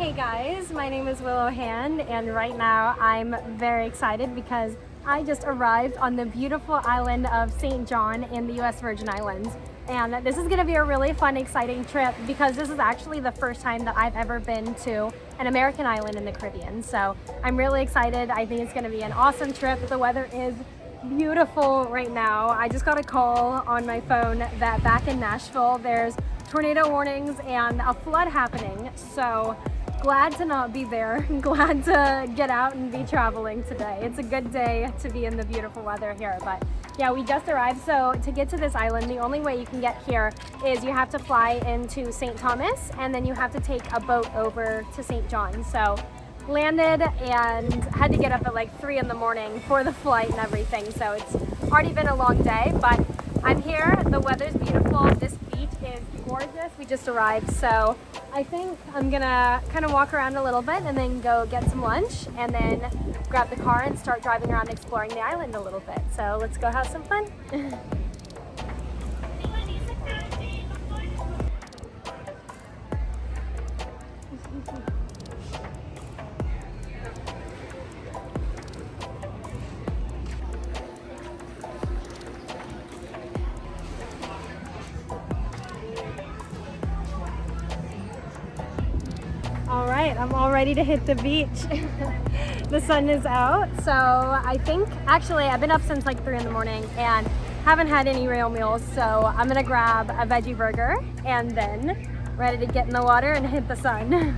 Hey guys, my name is Willow Hand, and right now I'm very excited because I just arrived on the beautiful island of St. John in the US Virgin Islands. And this is going to be a really fun, exciting trip because this is actually the first time that I've ever been to an American island in the Caribbean. So I'm really excited. I think it's going to be an awesome trip. The weather is beautiful right now. I just got a call on my phone that back in Nashville there's tornado warnings and a flood happening. So glad to not be there. Glad to get out and be traveling today. It's a good day to be in the beautiful weather here. But yeah, we just arrived. So to get to this island, the only way you can get here is you have to fly into St. Thomas and then you have to take a boat over to St. John. So landed and had to get up at like 3 in the morning for the flight and everything. So it's already been a long day, but I'm here. The weather's beautiful. This beach is gorgeous. We just arrived. So I think I'm gonna kind of walk around a little bit and then go get some lunch and then grab the car and start driving around exploring the island a little bit. So let's go have some fun. All right, I'm all ready to hit the beach. The sun is out, so I think, actually I've been up since like 3 in the morning and haven't had any real meals, so I'm gonna grab a veggie burger and then ready to get in the water and hit the sun.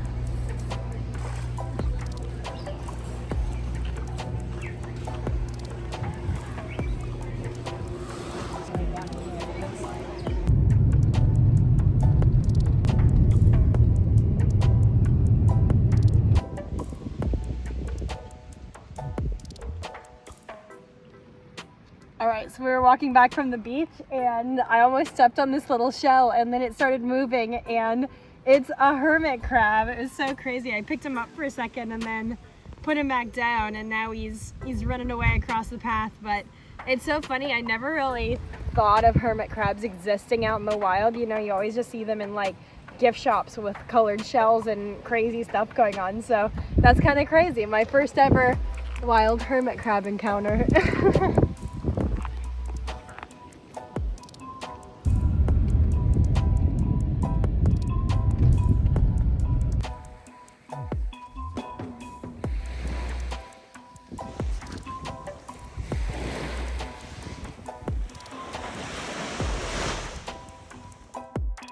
All right, so we were walking back from the beach and I almost stepped on this little shell and then it started moving and it's a hermit crab. It was so crazy. I picked him up for a second and then put him back down and now he's running away across the path. But it's so funny, I never really thought of hermit crabs existing out in the wild. You know, you always just see them in like gift shops with colored shells and crazy stuff going on. So that's kind of crazy. My first ever wild hermit crab encounter.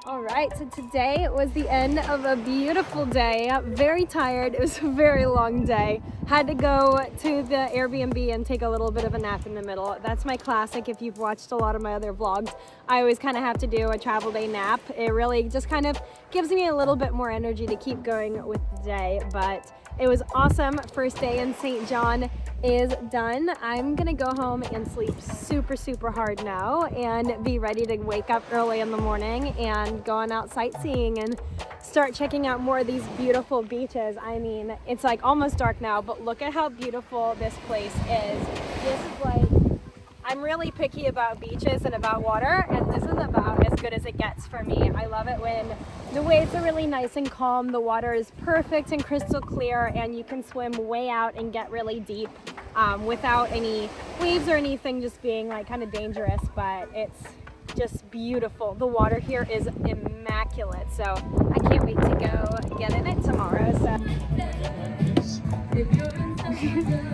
All right, so today was the end of a beautiful day. Very tired. It was a very long day. Had to go to the Airbnb and take a little bit of a nap in the middle. That's my classic. If you've watched a lot of my other vlogs, I always kind of have to do a travel day nap. It really just kind of gives me a little bit more energy to keep going with the day. But it was awesome. First day in St. John is done. I'm gonna go home and sleep super hard now and be ready to wake up early in the morning and go on out sightseeing and start checking out more of these beautiful beaches. I mean, it's like almost dark now, but look at how beautiful this place is. This is like, I'm really picky about beaches and about water, and this is about as good as it gets for me. I love it when the waves are really nice and calm, the water is perfect and crystal clear, and you can swim way out and get really deep without any waves or anything just being like kind of dangerous, but it's just beautiful. The water here is immaculate, so I can't wait to go get in it tomorrow. So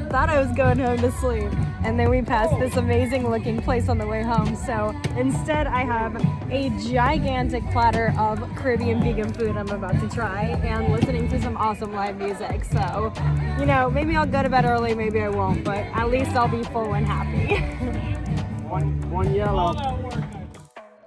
thought I was going home to sleep, and then we passed this amazing looking place on the way home. So instead I have a gigantic platter of Caribbean vegan food I'm about to try and listening to some awesome live music. So, you know, maybe I'll go to bed early, maybe I won't, but at least I'll be full and happy. One yellow.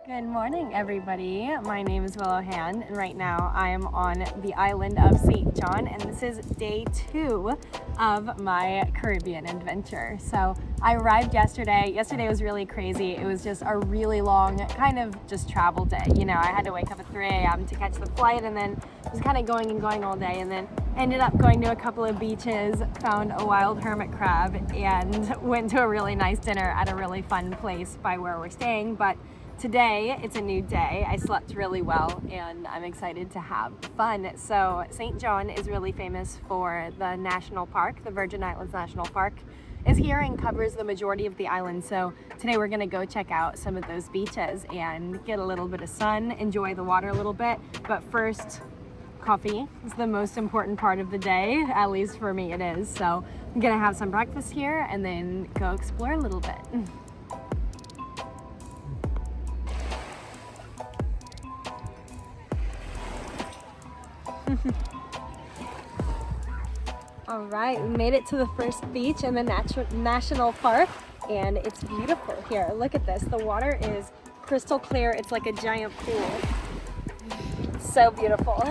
Good morning, everybody. My name is Willow Hand, and right now I am on the island of St. John, and this is day 2 of my Caribbean adventure. So I arrived yesterday. Yesterday was really crazy. It was just a really long kind of just travel day. You know, I had to wake up at 3 a.m. to catch the flight, and then just kind of going and going all day, and then ended up going to a couple of beaches, found a wild hermit crab, and went to a really nice dinner at a really fun place by where we're staying. But today, it's a new day. I slept really well and I'm excited to have fun. So St. John is really famous for the national park. The Virgin Islands National Park is here and covers the majority of the island. So today we're gonna go check out some of those beaches and get a little bit of sun, enjoy the water a little bit. But first, coffee is the most important part of the day, at least for me it is. So I'm gonna have some breakfast here and then go explore a little bit. All right, we made it to the first beach in the national park, and it's beautiful here. Look at this. The water is crystal clear. It's like a giant pool. So beautiful.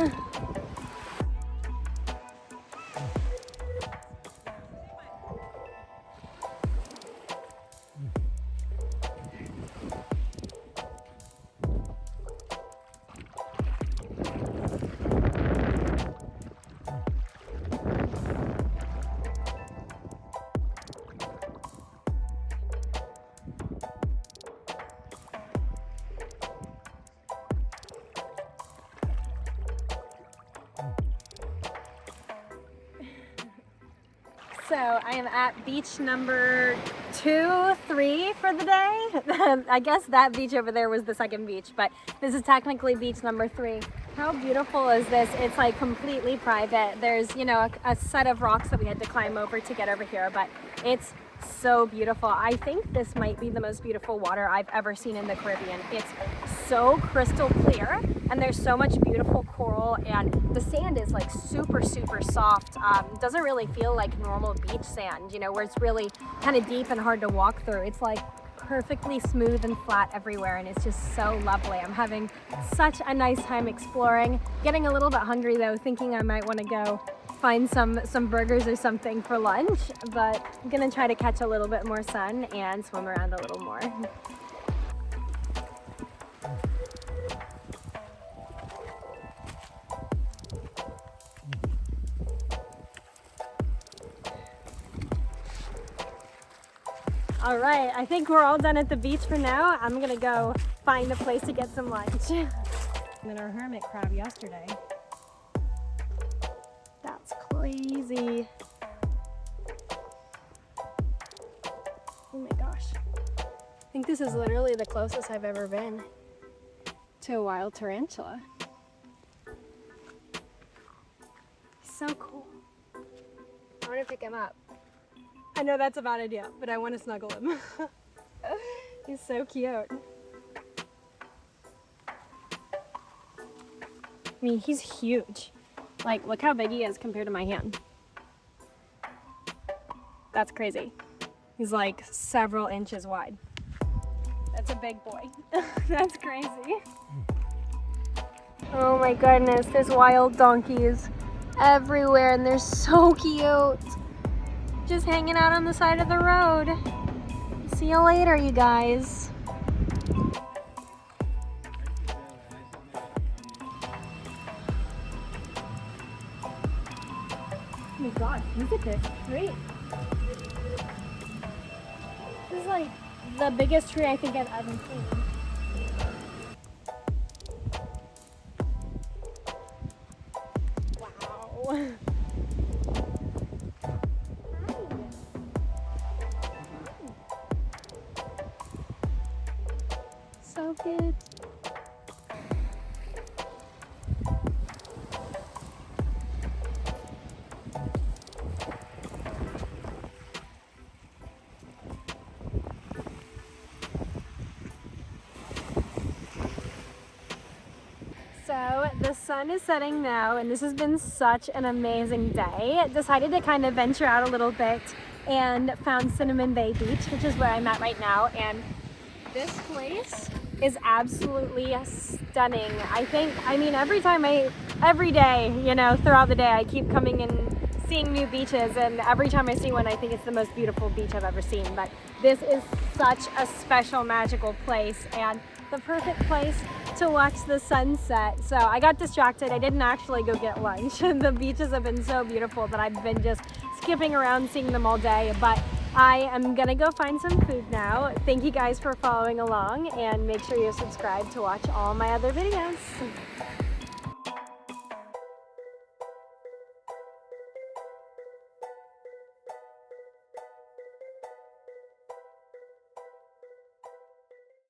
So I am at beach number 2, 3 for the day. I guess that beach over there was the second beach, but this is technically beach number 3. How beautiful is this? It's like completely private. There's, you know, a set of rocks that we had to climb over to get over here, but it's so beautiful. I think this might be the most beautiful water I've ever seen in the Caribbean. It's so crystal clear and there's so much beautiful coral, and the sand is like super soft. Doesn't really feel like normal beach sand, you know, where it's really kind of deep and hard to walk through. It's like perfectly smooth and flat everywhere, and it's just so lovely. I'm having such a nice time exploring. Getting a little bit hungry though, thinking I might want to go find some burgers or something for lunch, but I'm gonna try to catch a little bit more sun and swim around a little more. All right, I think we're all done at the beach for now. I'm gonna go find a place to get some lunch. And then our hermit crab yesterday. That's crazy. Oh my gosh. I think this is literally the closest I've ever been to a wild tarantula. So cool. I want to pick him up. I know that's a bad idea, but I want to snuggle him. He's so cute. I mean, he's huge. Like, look how big he is compared to my hand. That's crazy. He's like several inches wide. That's a big boy. That's crazy. Oh my goodness, there's wild donkeys everywhere and they're so cute. Just hanging out on the side of the road. See you later, you guys. Oh my god, look at this tree. This is like the biggest tree I think I've ever seen. Wow. So good. So the sun is setting now, and this has been such an amazing day. Decided to kind of venture out a little bit and found Cinnamon Bay Beach, which is where I'm at right now. And this place is absolutely stunning. I mean, every day, you know, throughout the day, I keep coming and seeing new beaches, and every time I see one I think it's the most beautiful beach I've ever seen. But this is such a special, magical place and the perfect place to watch the sunset. So I got distracted. I didn't actually go get lunch. The beaches have been so beautiful that I've been just skipping around seeing them all day, but I am gonna go find some food now. Thank you guys for following along, and make sure you're subscribed to watch all my other videos.